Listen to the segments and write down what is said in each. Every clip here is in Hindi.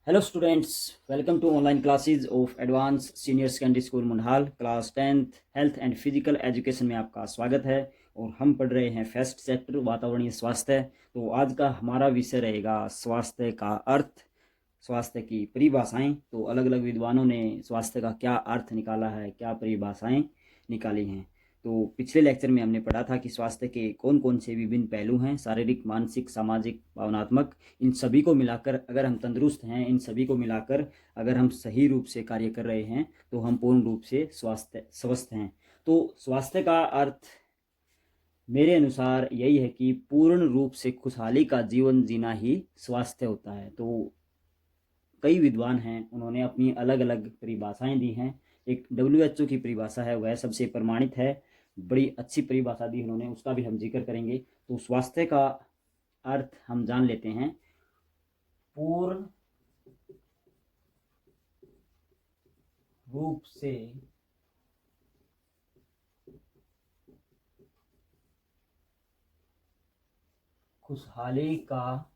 Hello students, welcome to online classes of advance senior secondary school मुनहाल। Class 10th health and physical education में आपका स्वागत है। और हम पढ़ रहे हैं फर्स्ट चैप्टर वातावरणीय स्वास्थ्य। तो आज का हमारा विषय रहेगा स्वास्थ्य का अर्थ, स्वास्थ्य की परिभाषाएं। तो अलग अलग विद्वानों ने स्वास्थ्य का क्या अर्थ निकाला है, क्या परिभाषाएं निकाली हैं। तो पिछले लेक्चर में हमने पढ़ा था कि स्वास्थ्य के कौन कौन से विभिन्न पहलू हैं, शारीरिक, मानसिक, सामाजिक, भावनात्मक। इन सभी को मिलाकर अगर हम तंदुरुस्त हैं, इन सभी को मिलाकर अगर हम सही रूप से कार्य कर रहे हैं तो हम पूर्ण रूप से स्वस्थ हैं। तो स्वास्थ्य का अर्थ मेरे अनुसार यही है कि पूर्ण रूप से खुशहाली का जीवन जीना ही स्वास्थ्य होता है। तो कई विद्वान हैं, उन्होंने अपनी अलग अलग परिभाषाएं दी हैं। एक WHO की परिभाषा है, वह सबसे प्रमाणित है, बड़ी अच्छी परिभाषा दी उन्होंने, उसका भी हम जिक्र करेंगे। तो स्वास्थ्य का अर्थ हम जान लेते हैं, पूर्ण रूप से खुशहाली का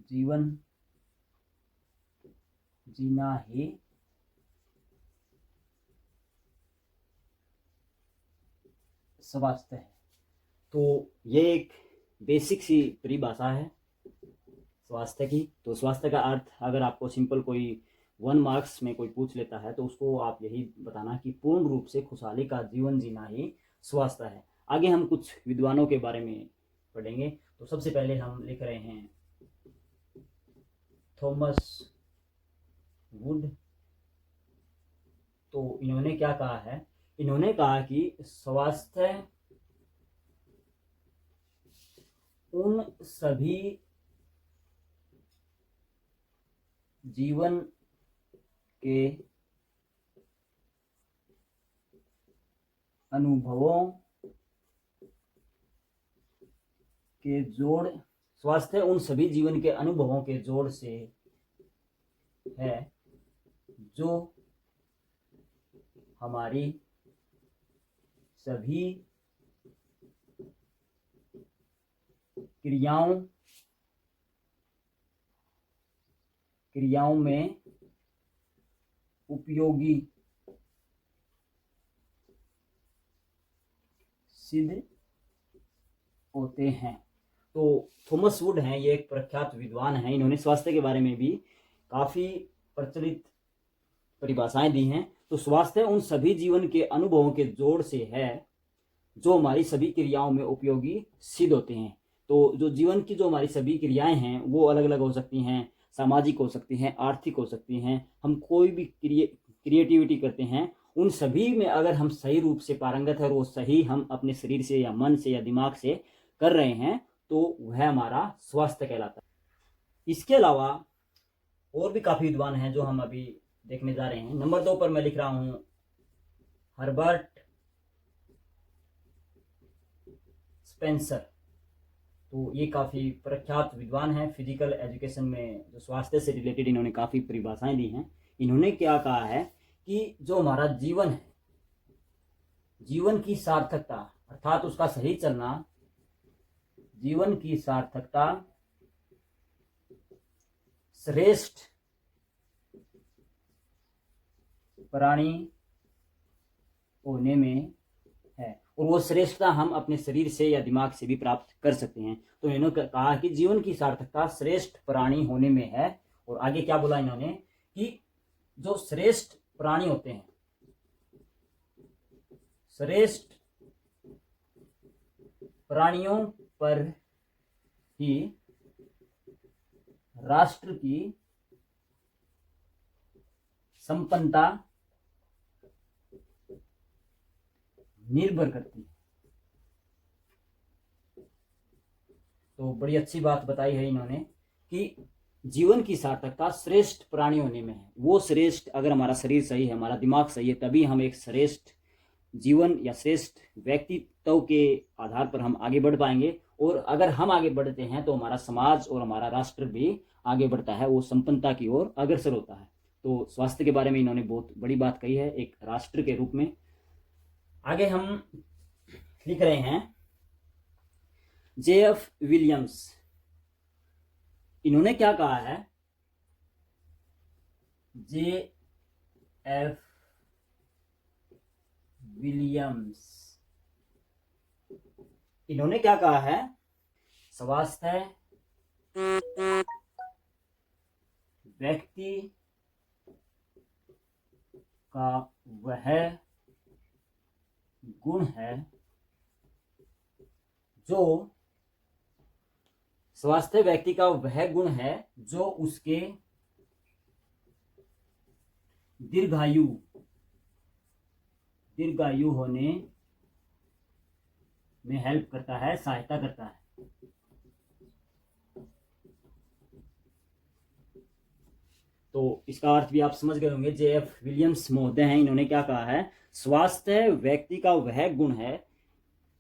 जीवन जीना ही स्वास्थ्य है। तो ये एक बेसिक सी परिभाषा है स्वास्थ्य की। तो स्वास्थ्य का अर्थ अगर आपको सिंपल कोई 1 मार्क्स में कोई पूछ लेता है तो उसको आप यही बताना कि पूर्ण रूप से खुशहाली का जीवन जीना ही स्वास्थ्य है। आगे हम कुछ विद्वानों के बारे में पढ़ेंगे। तो सबसे पहले हम लिख रहे हैं थॉमस वुड। तो इन्होंने क्या कहा है, इन्होंने कहा कि स्वास्थ्य उन सभी जीवन के अनुभवों के जोड़, स्वास्थ्य उन सभी जीवन के अनुभवों के जोड़ से है जो हमारी सभी क्रियाओं में उपयोगी सिद्ध होते हैं। तो थॉमस वुड हैं, ये एक प्रख्यात विद्वान हैं। इन्होंने स्वास्थ्य के बारे में भी काफ़ी प्रचलित परिभाषाएं दी हैं। तो स्वास्थ्य उन सभी जीवन के अनुभवों के जोड़ से है जो हमारी सभी क्रियाओं में उपयोगी सिद्ध होते हैं। तो जो जीवन की जो हमारी सभी क्रियाएं हैं वो अलग अलग हो सकती हैं, सामाजिक हो सकती हैं, आर्थिक हो सकती हैं। हम कोई भी क्रिएटिविटी करते हैं, उन सभी में अगर हम सही रूप से पारंगत है और वो सही हम अपने शरीर से या मन से या दिमाग से कर रहे हैं तो वह हमारा स्वास्थ्य कहलाता है। इसके अलावा और भी काफ़ी विद्वान हैं जो हम अभी देखने जा रहे हैं। नंबर 2 पर मैं लिख रहा हूं हर्बर्ट स्पेंसर। तो ये काफ़ी प्रख्यात विद्वान हैं फिजिकल एजुकेशन में, जो स्वास्थ्य से रिलेटेड इन्होंने काफ़ी परिभाषाएं दी हैं। इन्होंने क्या कहा है कि जो हमारा जीवन है, जीवन की सार्थकता अर्थात उसका सही चलना, जीवन की सार्थकता श्रेष्ठ प्राणी होने में है। और वो श्रेष्ठता हम अपने शरीर से या दिमाग से भी प्राप्त कर सकते हैं। तो इन्होंने कहा कि जीवन की सार्थकता श्रेष्ठ प्राणी होने में है। और आगे क्या बोला इन्होंने कि जो श्रेष्ठ प्राणी होते हैं, श्रेष्ठ प्राणियों पर ही राष्ट्र की संपन्नता निर्भर करती है। तो बड़ी अच्छी बात बताई है इन्होंने कि जीवन की सार्थकता श्रेष्ठ प्राणी होने में है। वो श्रेष्ठ, अगर हमारा शरीर सही है, हमारा दिमाग सही है, तभी हम एक श्रेष्ठ जीवन या श्रेष्ठ व्यक्तित्व के आधार पर हम आगे बढ़ पाएंगे। और अगर हम आगे बढ़ते हैं तो हमारा समाज और हमारा राष्ट्र भी आगे बढ़ता है, वो संपन्नता की ओर अग्रसर होता है। तो स्वास्थ्य के बारे में इन्होंने बहुत बड़ी बात कही है एक राष्ट्र के रूप में। आगे हम लिख रहे हैं JF विलियम्स। इन्होंने क्या कहा है, जे एफ विलियम्स, इन्होंने क्या कहा है, स्वास्थ्य व्यक्ति का वह गुण है जो, स्वास्थ्य व्यक्ति का वह गुण है जो उसके दीर्घायु होने में हेल्प करता है, सहायता करता है। तो इसका अर्थ भी आप समझ गए होंगे। जे एफ विलियम्स महोदय हैं, इन्होंने क्या कहा है, स्वास्थ्य व्यक्ति का वह गुण है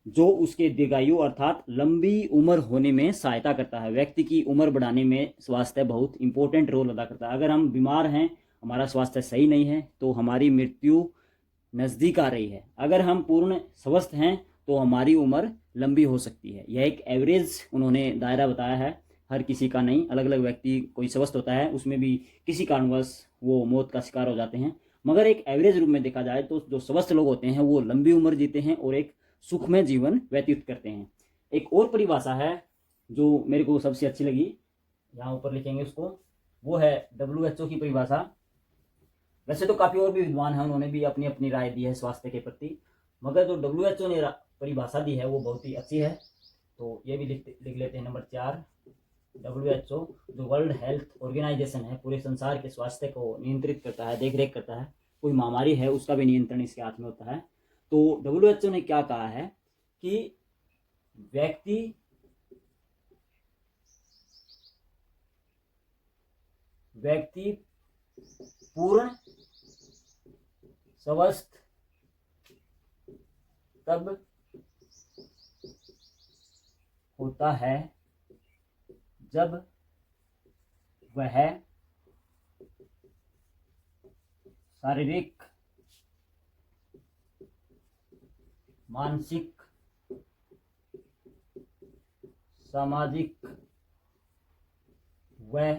जो उसके दीर्घायु अर्थात लंबी उम्र होने में सहायता करता है। व्यक्ति की उम्र बढ़ाने में स्वास्थ्य बहुत इंपॉर्टेंट रोल अदा करता है। अगर हम बीमार हैं, हमारा स्वास्थ्य सही नहीं है, तो हमारी मृत्यु नज़दीक आ रही है। अगर हम पूर्ण स्वस्थ हैं तो हमारी उम्र लंबी हो सकती है। यह एक एवरेज उन्होंने दायरा बताया है, हर किसी का नहीं। अलग अलग व्यक्ति, कोई स्वस्थ होता है, उसमें भी किसी कारणवश वो मौत का शिकार हो जाते हैं, मगर एक एवरेज रूप में देखा जाए तो जो स्वस्थ लोग होते हैं वो लंबी उम्र जीते हैं और एक सुखमय जीवन व्यतीत करते हैं। एक और परिभाषा है जो मेरे को सबसे अच्छी लगी, यहाँ ऊपर लिखेंगे उसको, वो है WHO की परिभाषा। वैसे तो काफ़ी और भी विद्वान हैं, उन्होंने भी अपनी अपनी राय दी है स्वास्थ्य के प्रति, मगर जो WHO ने परिभाषा दी है वो बहुत ही अच्छी है। तो ये भी लिख लेते हैं। नंबर 4, WHO जो वर्ल्ड हेल्थ ऑर्गेनाइजेशन है, पूरे संसार के स्वास्थ्य को नियंत्रित करता है, देखरेख करता है। कोई महामारी है उसका भी नियंत्रण इसके हाथ में होता है। तो WHO ने क्या कहा है कि व्यक्ति पूर्ण स्वस्थ तब होता है जब वह शारीरिक, मानसिक, सामाजिक व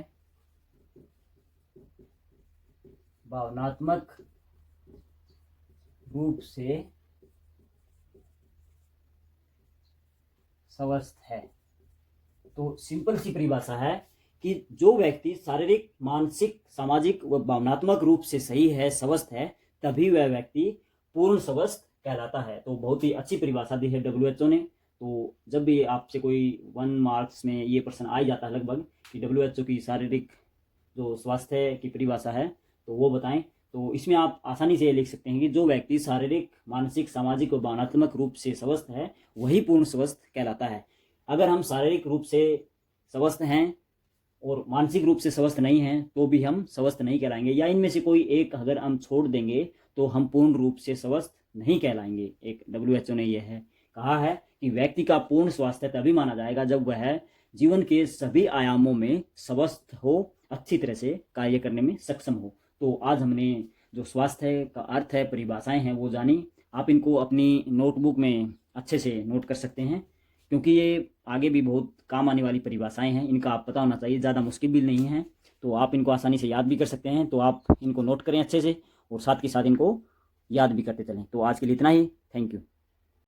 भावनात्मक रूप से स्वस्थ है। तो सिंपल सी परिभाषा है कि जो व्यक्ति शारीरिक, मानसिक, सामाजिक व भावनात्मक रूप से सही है, स्वस्थ है, तभी वह व्यक्ति पूर्ण स्वस्थ कहलाता है। तो बहुत ही अच्छी परिभाषा दी है WHO ने। तो जब भी आपसे कोई 1 मार्क्स में ये प्रश्न आ ही जाता है लगभग कि WHO की शारीरिक जो स्वास्थ्य की परिभाषा है तो वो बताएं, तो इसमें आप आसानी से ये लिख सकते हैं कि जो व्यक्ति शारीरिक, मानसिक, सामाजिक और भावनात्मक रूप से स्वस्थ है वही पूर्ण स्वस्थ कहलाता है। अगर हम शारीरिक रूप से स्वस्थ हैं और मानसिक रूप से स्वस्थ नहीं हैं तो भी हम स्वस्थ नहीं कहलाएंगे, या इनमें से कोई एक अगर हम छोड़ देंगे तो हम पूर्ण रूप से स्वस्थ नहीं कहलाएंगे। एक WHO ने यह कहा है कि व्यक्ति का पूर्ण स्वास्थ्य तभी माना जाएगा जब वह जीवन के सभी आयामों में स्वस्थ हो, अच्छी तरह से कार्य करने में सक्षम हो। तो आज हमने जो स्वास्थ्य का अर्थ है, परिभाषाएं हैं, वो जानी। आप इनको अपनी नोटबुक में अच्छे से नोट कर सकते हैं, क्योंकि ये आगे भी बहुत काम आने वाली परिभाषाएं हैं, इनका आप पता होना चाहिए, ज़्यादा मुश्किल भी नहीं है। तो आप इनको आसानी से याद भी कर सकते हैं। तो आप इनको नोट करें अच्छे से और साथ के साथ इनको याद भी करते चलें। तो आज के लिए इतना ही। Thank you.